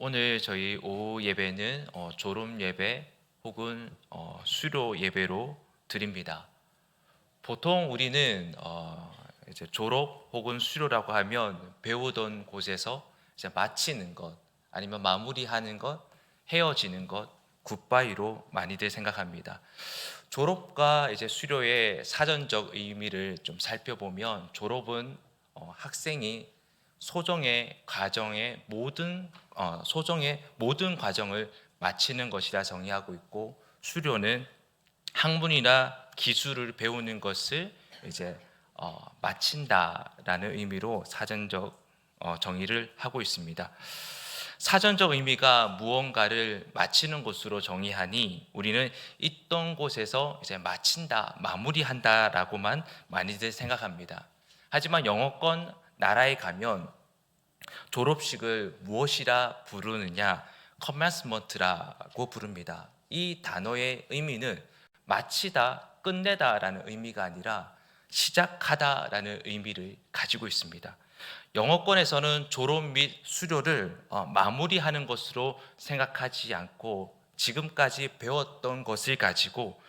오늘 저희 오후 예배는 졸업 예배 혹은 수료 예배로 드립니다. 보통 우리는 이제 졸업 혹은 수료라고 하면 배우던 곳에서 이제 마치는 것, 아니면 마무리하는 것, 헤어지는 것, 굿바이로 많이들 생각합니다. 졸업과 이제 수료의 사전적 의미를 좀 살펴보면, 졸업은 학생이 소정의 모든 과정을 마치는 것이라 정의하고 있고, 수료는 학문이나 기술을 배우는 것을 이제 마친다라는 의미로 사전적 정의를 하고 있습니다. 사전적 의미가 무언가를 마치는 것으로 정의하니 우리는 있던 곳에서 이제 마친다, 마무리한다라고만 많이들 생각합니다. 하지만 영어권 나라에 가면 졸업식을 무엇이라 부르느냐? commencement라고 부릅니다. 이 단어의 의미는 마치다, 끝내다라는 의미가 아니라 시작하다라는 의미를 가지고 있습니다. 영어권에서는 졸업 및 수료를 마무리하는 것으로 생각하지 않고, 지금까지 배웠던 것을 가지고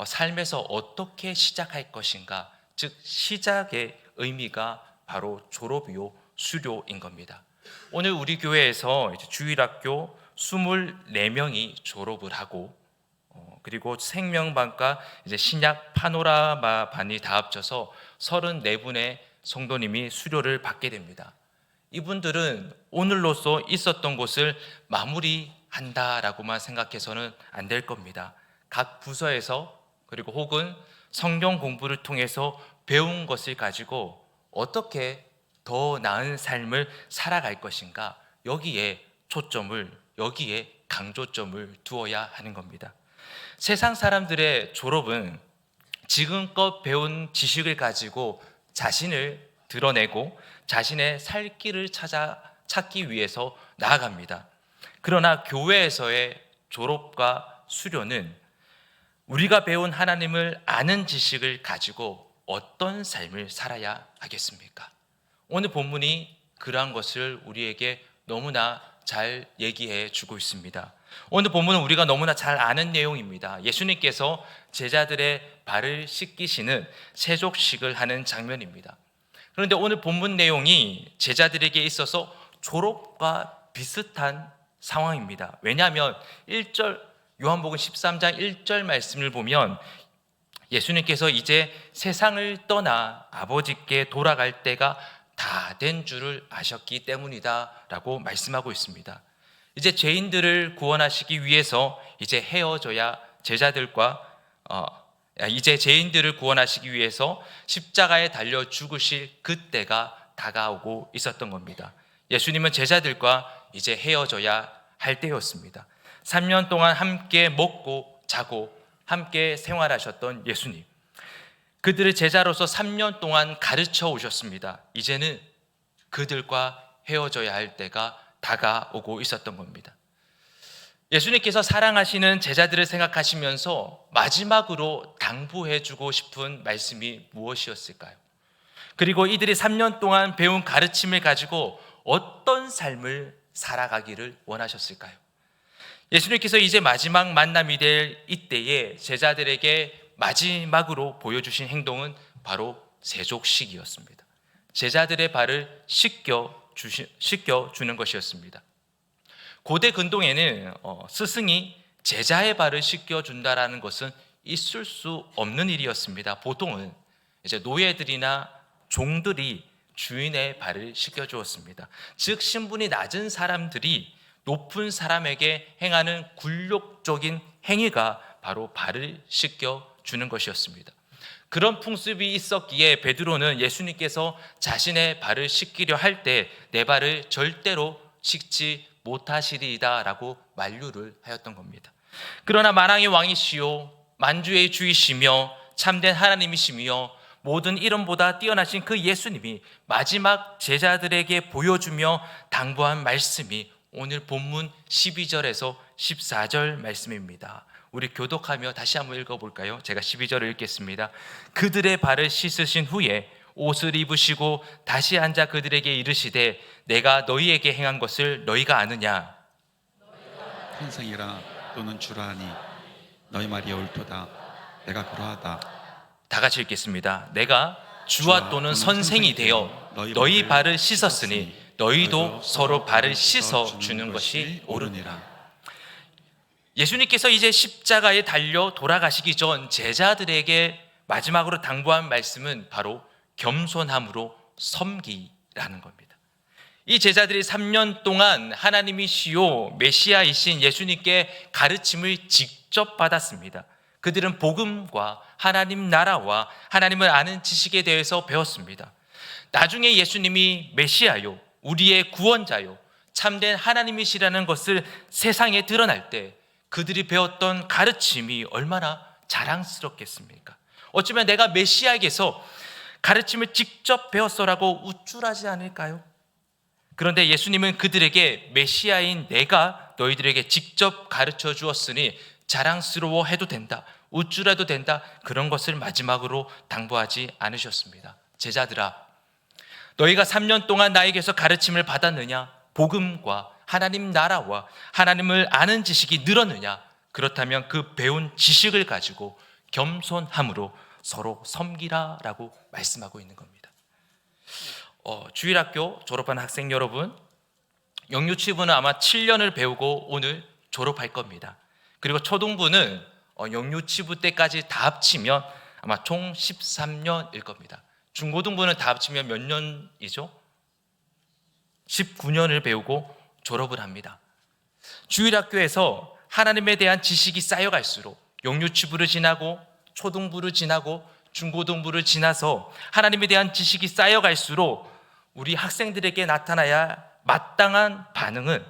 삶에서 어떻게 시작할 것인가, 즉 시작의 의미가 바로 졸업이요 수료인 겁니다. 오늘 우리 교회에서 이제 주일학교 24명이 졸업을 하고, 그리고 생명반과 이제 신약 파노라마 반이 다 합쳐서 34분의 성도님이 수료를 받게 됩니다. 이분들은 오늘로써 있었던 것을 마무리한다라고만 생각해서는 안 될 겁니다. 각 부서에서, 그리고 혹은 성경 공부를 통해서 배운 것을 가지고 어떻게 더 나은 삶을 살아갈 것인가, 여기에 강조점을 두어야 하는 겁니다. 세상 사람들의 졸업은 지금껏 배운 지식을 가지고 자신을 드러내고 자신의 살 길을 찾기 위해서 나아갑니다. 그러나 교회에서의 졸업과 수료는 우리가 배운 하나님을 아는 지식을 가지고 어떤 삶을 살아야 하겠습니까? 오늘 본문이 그러한 것을 우리에게 너무나 잘 얘기해 주고 있습니다. 오늘 본문은 우리가 너무나 잘 아는 내용입니다. 예수님께서 제자들의 발을 씻기시는 세족식을 하는 장면입니다. 그런데 오늘 본문 내용이 제자들에게 있어서 졸업과 비슷한 상황입니다. 왜냐하면 1절, 요한복음 13장 1절 말씀을 보면 예수님께서 이제 세상을 떠나 아버지께 돌아갈 때가 다 된 줄을 아셨기 때문이다 라고 말씀하고 있습니다. 이제 죄인들을 구원하시기 위해서 이제 헤어져야 이제 죄인들을 구원하시기 위해서 십자가에 달려 죽으실 그때가 다가오고 있었던 겁니다. 예수님은 제자들과 이제 헤어져야 할 때였습니다. 3년 동안 함께 먹고 자고 함께 생활하셨던 예수님, 그들의 제자로서 3년 동안 가르쳐 오셨습니다. 이제는 그들과 헤어져야 할 때가 다가오고 있었던 겁니다. 예수님께서 사랑하시는 제자들을 생각하시면서 마지막으로 당부해주고 싶은 말씀이 무엇이었을까요? 그리고 이들이 3년 동안 배운 가르침을 가지고 어떤 삶을 살아가기를 원하셨을까요? 예수님께서 이제 마지막 만남이 될 이때에 제자들에게 마지막으로 보여주신 행동은 바로 세족식이었습니다. 제자들의 발을 씻겨주는 것이었습니다. 고대 근동에는 스승이 제자의 발을 씻겨준다라는 것은 있을 수 없는 일이었습니다. 보통은 이제 노예들이나 종들이 주인의 발을 씻겨주었습니다. 즉 신분이 낮은 사람들이 높은 사람에게 행하는 굴욕적인 행위가 바로 발을 씻겨주는 것이었습니다. 그런 풍습이 있었기에 베드로는 예수님께서 자신의 발을 씻기려 할 때 내 발을 절대로 씻지 못하시리이다 라고 만류를 하였던 겁니다. 그러나 만왕의 왕이시요 만주의 주이시며 참된 하나님이시며 모든 이름보다 뛰어나신 그 예수님이 마지막 제자들에게 보여주며 당부한 말씀이 오늘 본문 12절에서 14절 말씀입니다. 우리 교독하며 다시 한번 읽어볼까요? 제가 12절을 읽겠습니다. 그들의 발을 씻으신 후에 옷을 입으시고 다시 앉아 그들에게 이르시되 내가 너희에게 행한 것을 너희가 아느냐? 선생이라 또는 주라 하니 너희 말이 옳도다. 내가 그러하다. 다 같이 읽겠습니다. 내가 주와 또는 선생이 되어 너희 발을 씻었으니 너희도 서로 발을 씻어 주는 것이 옳으니라. 예수님께서 이제 십자가에 달려 돌아가시기 전 제자들에게 마지막으로 당부한 말씀은 바로 겸손함으로 섬기라는 겁니다. 이 제자들이 3년 동안 하나님이시요 메시아이신 예수님께 가르침을 직접 받았습니다. 그들은 복음과 하나님 나라와 하나님을 아는 지식에 대해서 배웠습니다. 나중에 예수님이 메시아요, 우리의 구원자요, 참된 하나님이시라는 것을 세상에 드러날 때 그들이 배웠던 가르침이 얼마나 자랑스럽겠습니까? 어쩌면 내가 메시아에게서 가르침을 직접 배웠어라고 우쭐하지 않을까요? 그런데 예수님은 그들에게 메시아인 내가 너희들에게 직접 가르쳐 주었으니 자랑스러워해도 된다, 우쭐해도 된다, 그런 것을 마지막으로 당부하지 않으셨습니다. 제자들아, 너희가 3년 동안 나에게서 가르침을 받았느냐? 복음과 하나님 나라와 하나님을 아는 지식이 늘었느냐? 그렇다면 그 배운 지식을 가지고 겸손함으로 서로 섬기라라고 말씀하고 있는 겁니다. 주일학교 졸업한 학생 여러분, 영유치부는 아마 7년을 배우고 오늘 졸업할 겁니다. 그리고 초등부는 영유치부 때까지 다 합치면 아마 총 13년일 겁니다. 중고등부는 다 합치면 몇 년이죠? 19년을 배우고 졸업을 합니다. 주일학교에서 하나님에 대한 지식이 쌓여갈수록 영유치부를 지나고 초등부를 지나고 중고등부를 지나서 하나님에 대한 지식이 쌓여갈수록 우리 학생들에게 나타나야 마땅한 반응은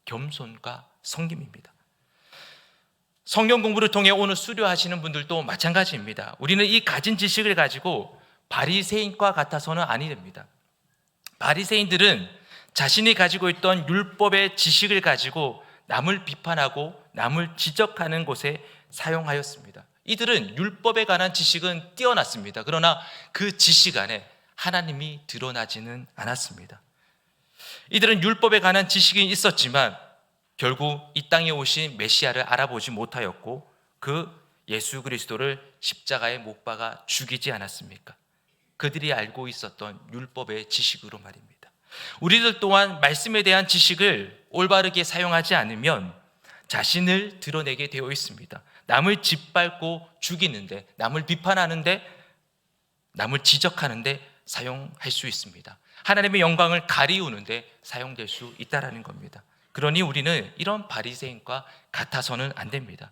겸손과 섬김입니다. 성경 공부를 통해 오늘 수료하시는 분들도 마찬가지입니다. 우리는 이 가진 지식을 가지고 바리새인과 같아서는 아니 됩니다. 바리새인들은 자신이 가지고 있던 율법의 지식을 가지고 남을 비판하고 남을 지적하는 곳에 사용하였습니다. 이들은 율법에 관한 지식은 뛰어났습니다. 그러나 그 지식 안에 하나님이 드러나지는 않았습니다. 이들은 율법에 관한 지식이 있었지만 결국 이 땅에 오신 메시아를 알아보지 못하였고 그 예수 그리스도를 십자가에 못 박아 죽이지 않았습니까? 그들이 알고 있었던 율법의 지식으로 말입니다. 우리들 또한 말씀에 대한 지식을 올바르게 사용하지 않으면 자신을 드러내게 되어 있습니다. 남을 짓밟고 죽이는데, 남을 비판하는데, 남을 지적하는데 사용할 수 있습니다. 하나님의 영광을 가리우는데 사용될 수 있다는 겁니다. 그러니 우리는 이런 바리새인과 같아서는 안 됩니다.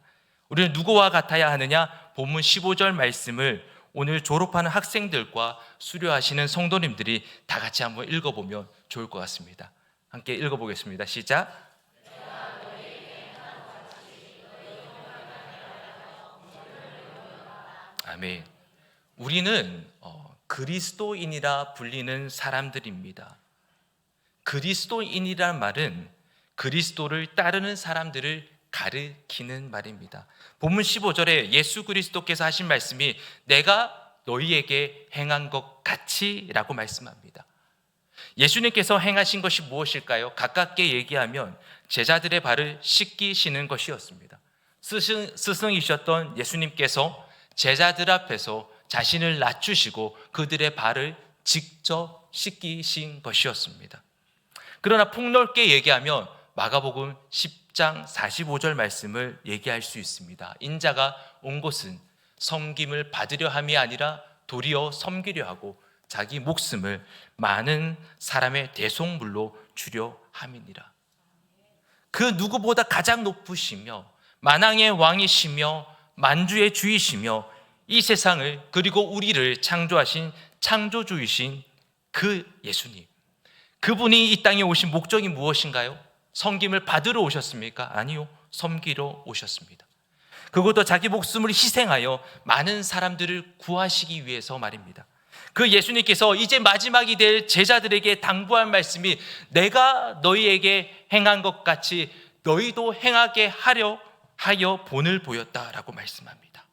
우리는 누구와 같아야 하느냐? 본문 15절 말씀을 오늘 졸업하는 학생들과 수료하시는 성도님들이 다 같이 한번 읽어보면 좋을 것 같습니다. 함께 읽어보겠습니다. 시작. 아멘. 우리는 그리스도인이라 불리는 사람들입니다. 그리스도인이라는 말은 그리스도를 따르는 사람들을 가리키는 말입니다. 본문 15절에 예수 그리스도께서 하신 말씀이 내가 너희에게 행한 것 같이 라고 말씀합니다. 예수님께서 행하신 것이 무엇일까요? 가깝게 얘기하면 제자들의 발을 씻기시는 것이었습니다. 스승이셨던 예수님께서 제자들 앞에서 자신을 낮추시고 그들의 발을 직접 씻기신 것이었습니다. 그러나 폭넓게 얘기하면 마가복음 10장 45절 말씀을 얘기할 수 있습니다. 인자가 온 곳은 섬김을 받으려 함이 아니라 도리어 섬기려 하고 자기 목숨을 많은 사람의 대속물로 주려 함이니라. 그 누구보다 가장 높으시며 만왕의 왕이시며 만주의 주이시며 이 세상을 그리고 우리를 창조하신 창조주이신 그 예수님, 그분이 이 땅에 오신 목적이 무엇인가요? 섬김을 받으러 오셨습니까? 아니요, 섬기러 오셨습니다. 그것도 자기 목숨을 희생하여 많은 사람들을 구하시기 위해서 말입니다. 그 예수님께서 이제 마지막이 될 제자들에게 당부한 말씀이 내가 너희에게 행한 것 같이 너희도 행하게 하여 본을 보였다라고 말씀합니다.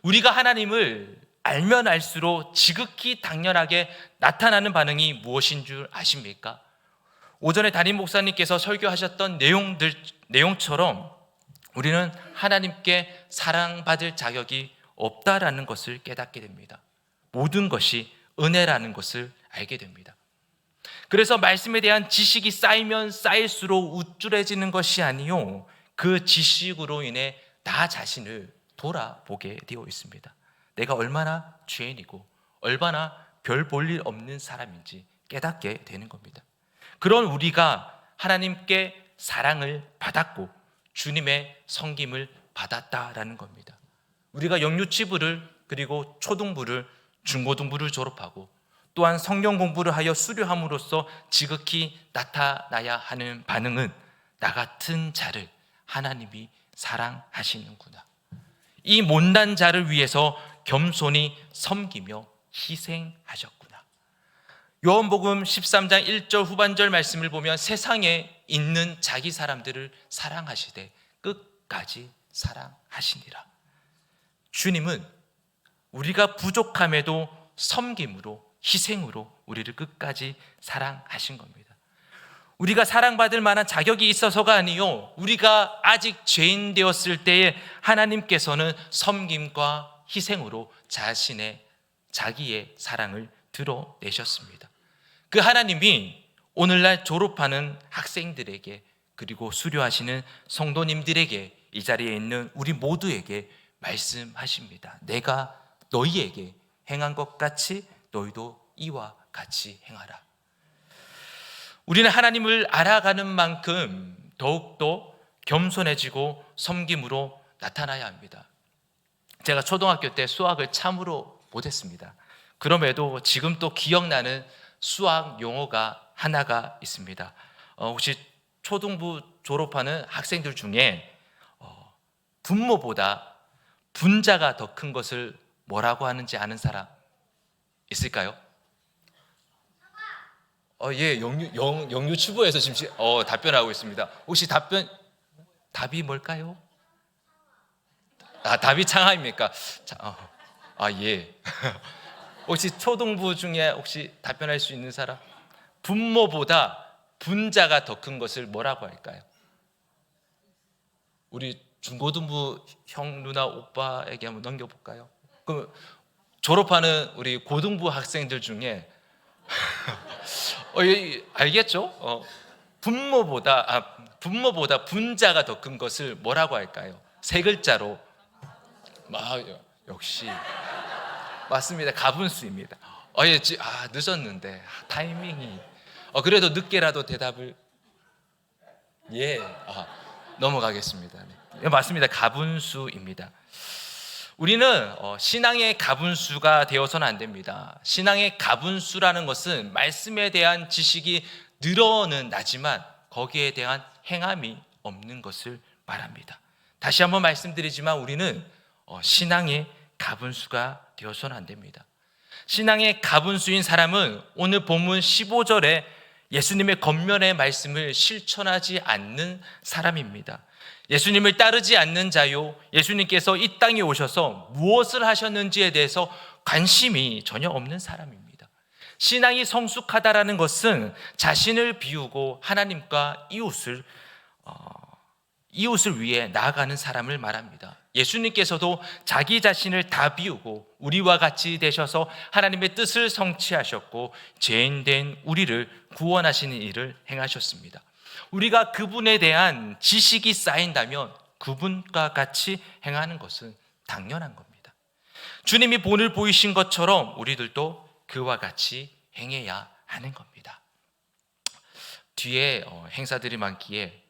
우리가 하나님을 알면 알수록 지극히 당연하게 나타나는 반응이 무엇인 줄 아십니까? 오전에 담임 목사님께서 설교하셨던 내용처럼 우리는 하나님께 사랑받을 자격이 없다라는 것을 깨닫게 됩니다. 모든 것이 은혜라는 것을 알게 됩니다. 그래서 말씀에 대한 지식이 쌓이면 쌓일수록 우쭐해지는 것이 아니요, 그 지식으로 인해 나 자신을 돌아보게 되어 있습니다. 내가 얼마나 죄인이고 얼마나 별 볼 일 없는 사람인지 깨닫게 되는 겁니다. 그런 우리가 하나님께 사랑을 받았고 주님의 섬김을 받았다라는 겁니다. 우리가 영유치부를 그리고 초등부를 중고등부를 졸업하고 또한 성경 공부를 하여 수료함으로써 지극히 나타나야 하는 반응은 나 같은 자를 하나님이 사랑하시는구나, 이 못난 자를 위해서 겸손히 섬기며 희생하셨구나. 요한복음 13장 1절 후반절 말씀을 보면 세상에 있는 자기 사람들을 사랑하시되 끝까지 사랑하시니라. 주님은 우리가 부족함에도 섬김으로 희생으로 우리를 끝까지 사랑하신 겁니다. 우리가 사랑받을 만한 자격이 있어서가 아니요, 우리가 아직 죄인 되었을 때에 하나님께서는 섬김과 희생으로 자기의 사랑을 드러내셨습니다. 그 하나님이 오늘날 졸업하는 학생들에게 그리고 수료하시는 성도님들에게 이 자리에 있는 우리 모두에게 말씀하십니다. 내가 너희에게 행한 것 같이 너희도 이와 같이 행하라. 우리는 하나님을 알아가는 만큼 더욱더 겸손해지고 섬김으로 나타나야 합니다. 제가 초등학교 때 수학을 참으로 못했습니다. 그럼에도 지금 또 기억나는 수학 용어가 하나가 있습니다. 혹시 초등부 졸업하는 학생들 중에 분모보다 분자가 더 큰 것을 뭐라고 하는지 아는 사람 있을까요? 예, 영유치부에서 지금 답변하고 있습니다. 혹시 답이 뭘까요? 답이 창하입니까? 예. 혹시 초등부 중에 혹시 답변할 수 있는 사람? 분모보다 분자가 더 큰 것을 뭐라고 할까요? 우리 중고등부 형, 누나, 오빠에게 한번 넘겨볼까요? 그럼 졸업하는 우리 고등부 학생들 중에 알겠죠? 분모보다 분자가 더 큰 것을 뭐라고 할까요? 세 글자로. 역시 맞습니다. 가분수입니다. 늦었는데 타이밍이. 그래도 늦게라도 대답을. 넘어가겠습니다. 네, 맞습니다. 가분수입니다. 우리는 신앙의 가분수가 되어서는 안 됩니다. 신앙의 가분수라는 것은 말씀에 대한 지식이 늘어는 나지만 거기에 대한 행함이 없는 것을 말합니다. 다시 한번 말씀드리지만 우리는 신앙의 가분수가 되어서는 안 됩니다. 신앙의 가분수인 사람은 오늘 본문 15절에 예수님의 겉면의 말씀을 실천하지 않는 사람입니다. 예수님을 따르지 않는 자요, 예수님께서 이 땅에 오셔서 무엇을 하셨는지에 대해서 관심이 전혀 없는 사람입니다. 신앙이 성숙하다라는 것은 자신을 비우고 하나님과 이웃을 위해 나아가는 사람을 말합니다. 예수님께서도 자기 자신을 다 비우고 우리와 같이 되셔서 하나님의 뜻을 성취하셨고 죄인된 우리를 구원하시는 일을 행하셨습니다. 우리가 그분에 대한 지식이 쌓인다면 그분과 같이 행하는 것은 당연한 겁니다. 주님이 본을 보이신 것처럼 우리들도 그와 같이 행해야 하는 겁니다. 뒤에 행사들이 많기에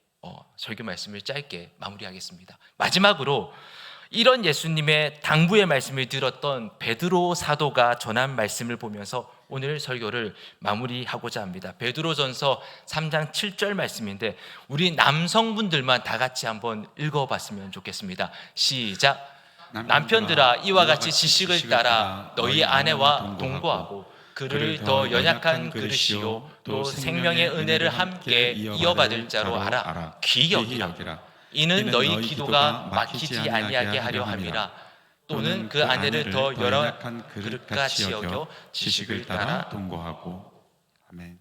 설교 말씀을 짧게 마무리하겠습니다. 마지막으로 이런 예수님의 당부의 말씀을 들었던 베드로 사도가 전한 말씀을 보면서 오늘 설교를 마무리하고자 합니다. 베드로전서 3장 7절 말씀인데 우리 남성분들만 다 같이 한번 읽어봤으면 좋겠습니다. 시작. 남편들아 이와 같이 지식을 따라 너희 아내와 동거하고 그를 더 연약한 그릇이요 또 생명의 은혜를 함께 이어받을 자로 알아 귀히 여기라. 이는 너희 기도가 막히지 아니하게 하려 함이라. 또는 그 아내를 더 연약한 그릇같이 여겨 지식을 따라 동거하고. 아멘.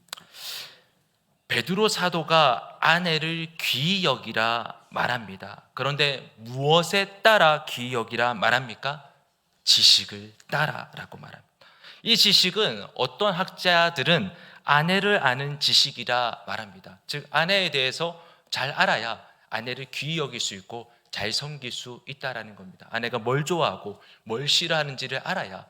베드로 사도가 아내를 귀히 여기라 말합니다. 그런데 무엇에 따라 귀히 여기라 말합니까? 지식을 따라라고 말합니다. 이 지식은 어떤 학자들은 아내를 아는 지식이라 말합니다. 즉 아내에 대해서 잘 알아야 아내를 귀히 여길 수 있고 잘 섬길 수 있다라는 겁니다. 아내가 뭘 좋아하고 뭘 싫어하는지를 알아야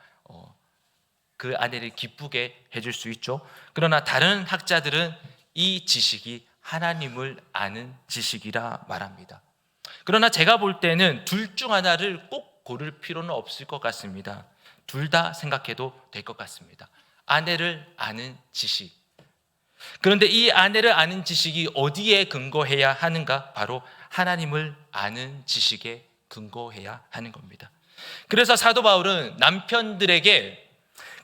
그 아내를 기쁘게 해줄 수 있죠. 그러나 다른 학자들은 이 지식이 하나님을 아는 지식이라 말합니다. 그러나 제가 볼 때는 둘 중 하나를 꼭 고를 필요는 없을 것 같습니다. 둘 다 생각해도 될 것 같습니다. 아내를 아는 지식. 그런데 이 아내를 아는 지식이 어디에 근거해야 하는가? 바로 하나님을 아는 지식에 근거해야 하는 겁니다. 그래서 사도 바울은 남편들에게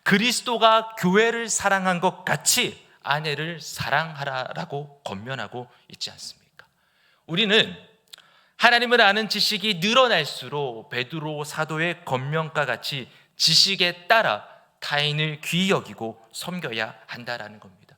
그리스도가 교회를 사랑한 것 같이 아내를 사랑하라라고 권면하고 있지 않습니까? 우리는 하나님을 아는 지식이 늘어날수록 베드로 사도의 권면과 같이 지식에 따라 타인을 귀히 여기고 섬겨야 한다라는 겁니다.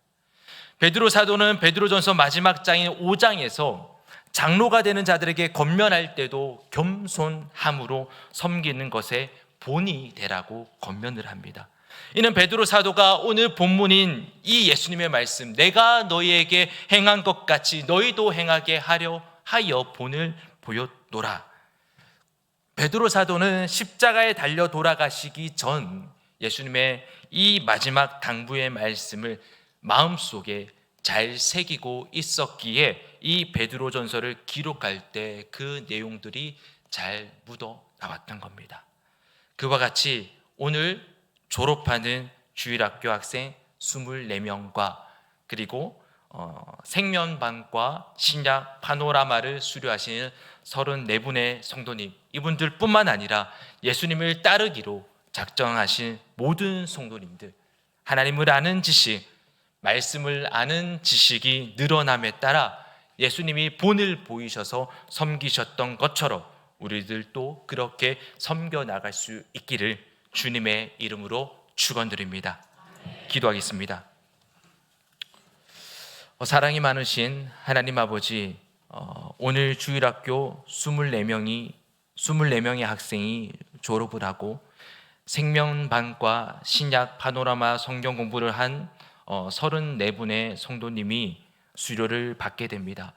베드로 사도는 베드로전서 마지막 장인 5장에서 장로가 되는 자들에게 권면할 때도 겸손함으로 섬기는 것에 본이 되라고 권면을 합니다. 이는 베드로 사도가 오늘 본문인 이 예수님의 말씀, 내가 너희에게 행한 것 같이 너희도 행하게 하려 하여 본을 보였노라. 베드로 사도는 십자가에 달려 돌아가시기 전 예수님의 이 마지막 당부의 말씀을 마음속에 잘 새기고 있었기에 이 베드로전서를 기록할 때 그 내용들이 잘 묻어 나왔던 겁니다. 그와 같이 오늘 졸업하는 주일학교 학생 24명과 그리고 생명반과 신약 파노라마를 수료하시는 34분의 성도님, 이분들 뿐만 아니라 예수님을 따르기로 작정하신 모든 성도님들, 하나님을 아는 지식, 말씀을 아는 지식이 늘어남에 따라 예수님이 본을 보이셔서 섬기셨던 것처럼 우리들도 그렇게 섬겨 나갈 수 있기를 주님의 이름으로 축원드립니다. 기도하겠습니다. 사랑이 많으신 하나님 아버지, 오늘 주일학교 24명의 학생이 졸업을 하고 생명반과 신약 파노라마 성경 공부를 한 34분의 성도님이 수료를 받게 됩니다.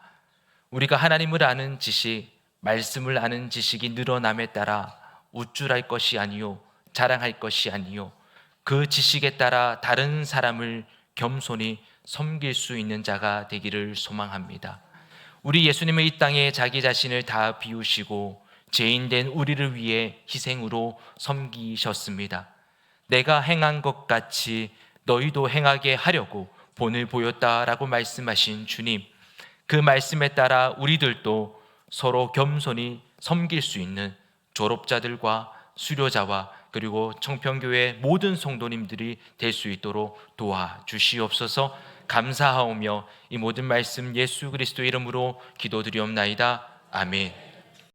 우리가 하나님을 아는 지식, 말씀을 아는 지식이 늘어남에 따라 우쭐할 것이 아니요 자랑할 것이 아니요 그 지식에 따라 다른 사람을 겸손히 섬길 수 있는 자가 되기를 소망합니다. 우리 예수님은 이 땅에 자기 자신을 다 비우시고 죄인된 우리를 위해 희생으로 섬기셨습니다. 내가 행한 것 같이 너희도 행하게 하려고 본을 보였다라고 말씀하신 주님, 그 말씀에 따라 우리들도 서로 겸손히 섬길 수 있는 졸업자들과 수료자와 그리고 청평교회 모든 성도님들이 될 수 있도록 도와주시옵소서. 감사하오며 이 모든 말씀 예수 그리스도 이름으로 기도드리옵나이다. 아멘.